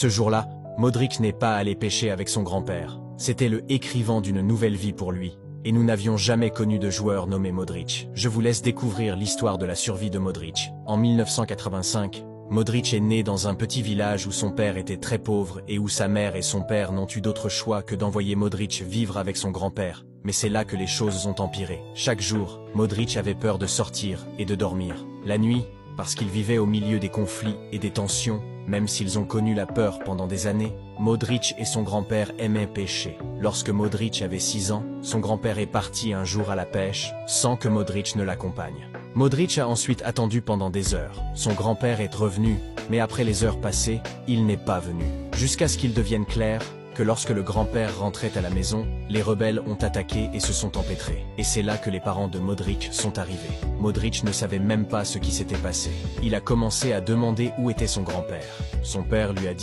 Ce jour-là, Modric n'est pas allé pêcher avec son grand-père. C'était le écrivain d'une nouvelle vie pour lui. Et nous n'avions jamais connu de joueur nommé Modric. Je vous laisse découvrir l'histoire de la survie de Modric. En 1985, Modric est né dans un petit village où son père était très pauvre et où sa mère et son père n'ont eu d'autre choix que d'envoyer Modric vivre avec son grand-père. Mais c'est là que les choses ont empiré. Chaque jour, Modric avait peur de sortir et de dormir. La nuit, parce qu'il vivait au milieu des conflits et des tensions, même s'ils ont connu la peur pendant des années, Modric et son grand-père aimaient pêcher. Lorsque Modric avait 6 ans, son grand-père est parti un jour à la pêche, sans que Modric ne l'accompagne. Modric a ensuite attendu pendant des heures. Son grand-père est revenu, mais après les heures passées, il n'est pas venu. Jusqu'à ce qu'il devienne clair que lorsque le grand-père rentrait à la maison, les rebelles ont attaqué et se sont empêtrés. Et c'est là que les parents de Modric sont arrivés. Modric ne savait même pas ce qui s'était passé. Il a commencé à demander où était son grand-père. Son père lui a dit